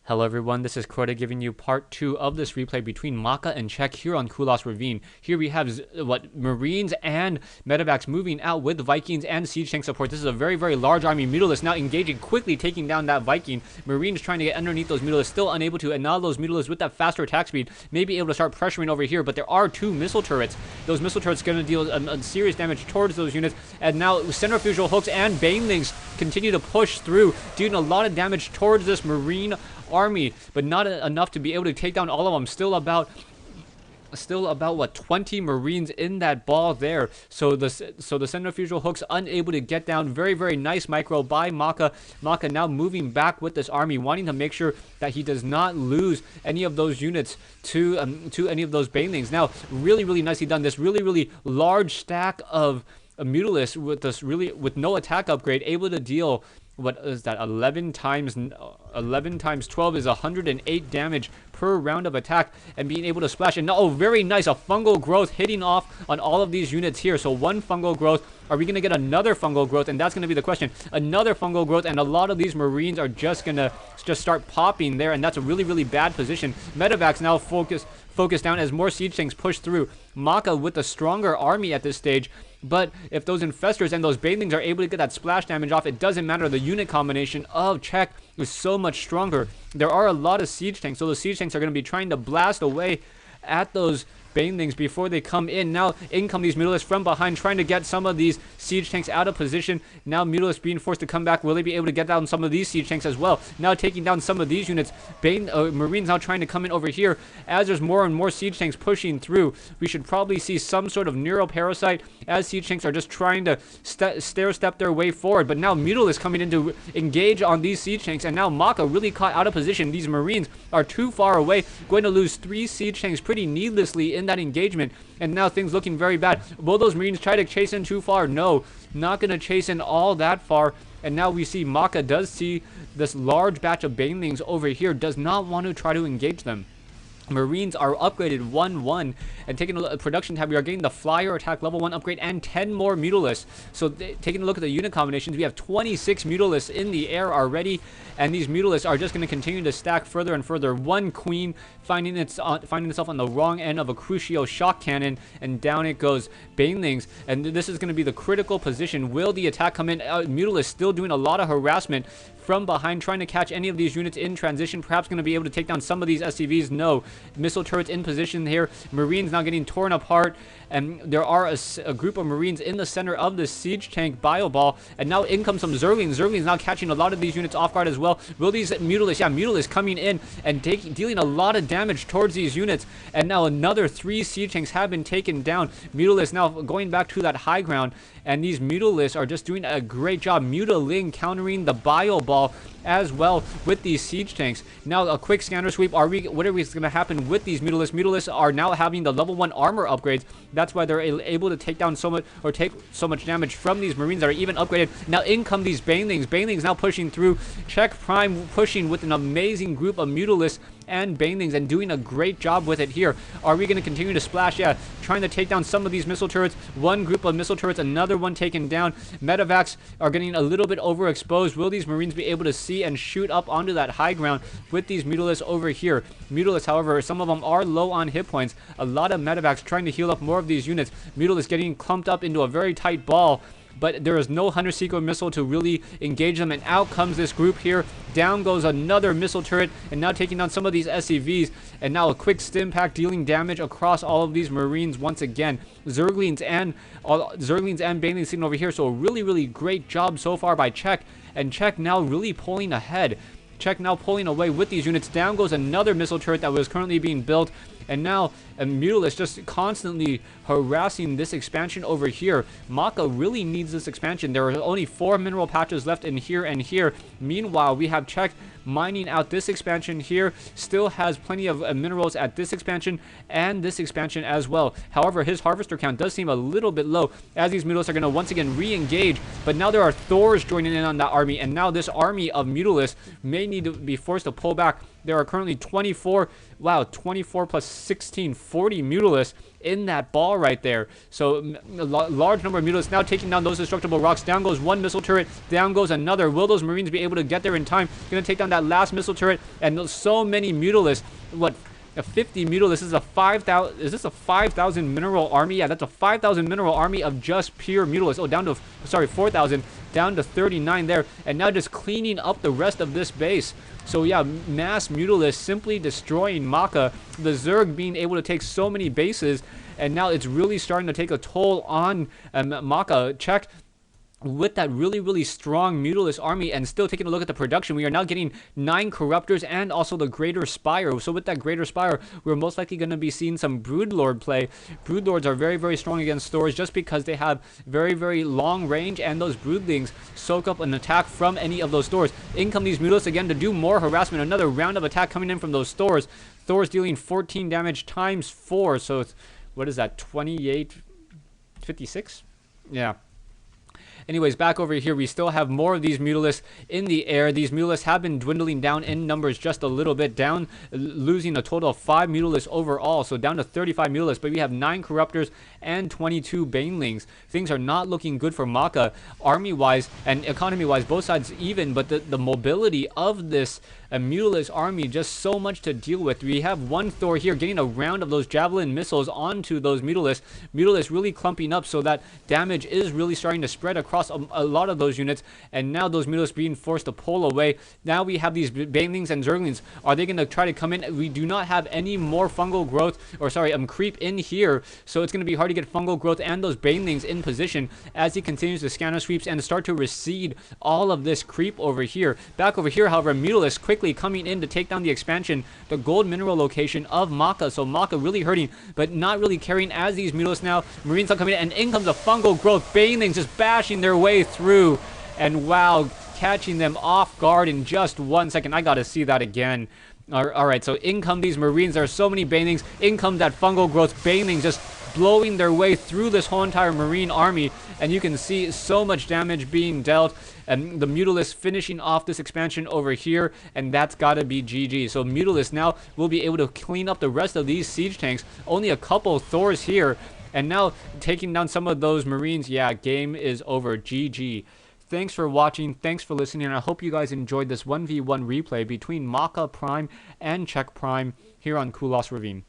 Hello everyone, this is Crota giving you part 2 of this replay between Maka and Czech here on Kulas Ravine. Here we have Marines and Medevacs moving out with Vikings and Siege Tank support. This is a very, very large army. Mutalisks now engaging, quickly taking down that Viking. Marines trying to get underneath those Mutalisks, still unable to, and now those Mutalisks with that faster attack speed may be able to start pressuring over here, but there are two missile turrets. Those missile turrets going to deal a serious damage towards those units, and now centrifugal hooks and banelings continue to push through, doing a lot of damage towards this Marine army, but not enough to be able to take down all of them. Still about what, 20 Marines in that ball there. So the centrifugal hooks unable to get down. Very, very nice micro by Maka. Maka now moving back with this army, wanting to make sure that he does not lose any of those units to any of those banelings. Now, really, really nicely done. This really, really large stack of Mutalisks with no attack upgrade, able to deal, what is that, 11 times 12 is 108 damage per round of attack, and being able to splash. And oh, very nice, a fungal growth hitting off on all of these units here. So one fungal growth. Are we going to get another fungal growth? And that's going to be the question. Another fungal growth, and a lot of these Marines are just going to start popping there, and that's a really, really bad position. Medevacs now focus down as more siege tanks push through. Maka with a stronger army at this stage, but if those infestors and those banelings are able to get that splash damage off, it doesn't matter. The unit combination of Czech is so much stronger. There are a lot of siege tanks, so the siege tanks are going to be trying to blast away at those banelings before they come in. Now in come these Mutalisks from behind, trying to get some of these siege tanks out of position. Now Mutalisks being forced to come back. Will they be able to get down some of these siege tanks as well? Now taking down some of these units. Marines now trying to come in over here. As there's more and more siege tanks pushing through, we should probably see some sort of neuroparasite as siege tanks are just trying to stair-step their way forward. But now Mutalisks coming in to engage on these siege tanks, and now Maka really caught out of position. These Marines are too far away, going to lose 3 siege tanks pretty needlessly in that engagement, and now things looking very bad. Will those Marines try to chase in too far? No, not going to chase in all that far. And now we see Maka does see this large batch of banelings over here, does not want to try to engage them. Marines are upgraded 1-1, and taking a look at production tab, we are getting the flyer attack level 1 upgrade and 10 more Mutalisks. So taking a look at the unit combinations, we have 26 Mutalisks in the air already, and these Mutalisks are just going to continue to stack further and further. One Queen finding itself on the wrong end of a Crucio shock cannon, and down it goes banelings, and this is going to be the critical position. Will the attack come in? Mutalisks still doing a lot of harassment from behind, trying to catch any of these units in transition. Perhaps going to be able to take down some of these SCVs. No. Missile turrets in position here. Marines now getting torn apart, and there are a group of Marines in the center of the siege tank bio ball, and now in comes some Zerglings. Zerglings now catching a lot of these units off guard as well. Will these Mutalisks, yeah, Mutalisks coming in and dealing a lot of damage towards these units, and now another 3 siege tanks have been taken down. Mutalisks now going back to that high ground, and these Mutalisks are just doing a great job. Mutaling countering the bio ball as well with these siege tanks. Now a quick scanner sweep. What is going to happen with these Mutalisks? Mutalisks are now having the level 1 armor upgrades. That's why they're able to take down so much, or take so much damage from these Marines that are even upgraded. Now in come these banelings. Banelings now pushing through. CheckPrime pushing with an amazing group of Mutalisks and banelings, and doing a great job with it here. Are we going to continue to splash? Yeah, trying to take down some of these missile turrets. One group of missile turrets, another one taken down. Medevacs are getting a little bit overexposed. Will these Marines be able to see and shoot up onto that high ground with these Mutalisks over here? Mutalisks, however, some of them are low on hit points. A lot of Medevacs trying to heal up more of these units. Mutalisks getting clumped up into a very tight ball, but there is no Hunter-Seeker missile to really engage them, and out comes this group here. Down goes another missile turret, and now taking down some of these SCVs, and now a quick stim pack dealing damage across all of these Marines once again. Zerglings and banelings sitting over here, so a really, really great job so far by Czech, and Czech now really pulling ahead. Czech now pulling away with these units. Down goes another missile turret that was currently being built, and now a Mutalisks just constantly harassing this expansion over here. Maka really needs this expansion. There are only 4 mineral patches left in here and here. Meanwhile, we have Czech mining out this expansion here. Still has plenty of minerals at this expansion and this expansion as well. However, his harvester count does seem a little bit low, as these Mutalisks are going to once again re-engage. But now there are Thors joining in on that army, and now this army of Mutalisks may need to be forced to pull back. There are currently 24 plus 16, 40 Mutalisks in that ball right there. So a large number of Mutalisks now taking down those destructible rocks. Down goes one missile turret, down goes another. Will those Marines be able to get there in time? Gonna take down that last missile turret, and so many Mutalisks. What? A 50 Mutalisks. This is a 5,000. Is this a 5,000 mineral army? Yeah, that's a 5,000 mineral army of just pure Mutalisks. Oh, down to 4,000, down to 39 there, and now just cleaning up the rest of this base. So yeah, mass Mutalisks simply destroying Maka. The Zerg being able to take so many bases, and now it's really starting to take a toll on Maka. Check. With that really strong Mutalisk army, and still taking a look at the production, we are now getting 9 Corruptors and also the Greater Spire. So with that Greater Spire, we're most likely going to be seeing some Broodlord play. Broodlords are very strong against Thors just because they have very long range, and those Broodlings soak up an attack from any of those Thors. In come these Mutalisks again to do more harassment. Another round of attack coming in from those Thors. Thors dealing 14 damage times 4. So it's, what is that, 28, 56? Yeah. Anyways, back over here, we still have more of these Mutalisks in the air. These Mutalisks have been dwindling down in numbers just a little bit, down, losing a total of 5 Mutalisks overall, so down to 35 Mutalisks, but we have 9 Corruptors and 22 Banelings. Things are not looking good for Maka, army-wise and economy-wise, both sides even, but the mobility of this Mutalisk army, just so much to deal with. We have one Thor here getting a round of those Javelin missiles onto those Mutalisks. Mutalisks really clumping up, so that damage is really starting to spread across a lot of those units, and now those Mutalisks being forced to pull away. Now we have these Banelings and Zerglings. Are they going to try to come in? We do not have any more fungal growth, or sorry, creep in here, so it's going to be hard to get fungal growth and those Banelings in position as he continues to scanner sweeps and start to recede all of this creep over here. Back over here, however, Mutalisks quickly coming in to take down the expansion, the gold mineral location of Maka. So Maka really hurting, but not really caring as these Mutalisks now. Marines are coming in, and in comes a fungal growth. Banelings just bashing their way through, and wow, catching them off guard in just 1 second. I gotta see that again. Alright, so in come these Marines. There are so many Banelings. In comes that fungal growth. Banelings just blowing their way through this whole entire Marine army, and you can see so much damage being dealt, and the Mutalisks finishing off this expansion over here, and that's gotta be GG. So Mutalisks now will be able to clean up the rest of these siege tanks. Only a couple Thors here, and now taking down some of those Marines. Yeah, game is over. GG. Thanks for watching, thanks for listening, and I hope you guys enjoyed this 1v1 replay between MakaPrime and CheckPrime here on Kulas Ravine.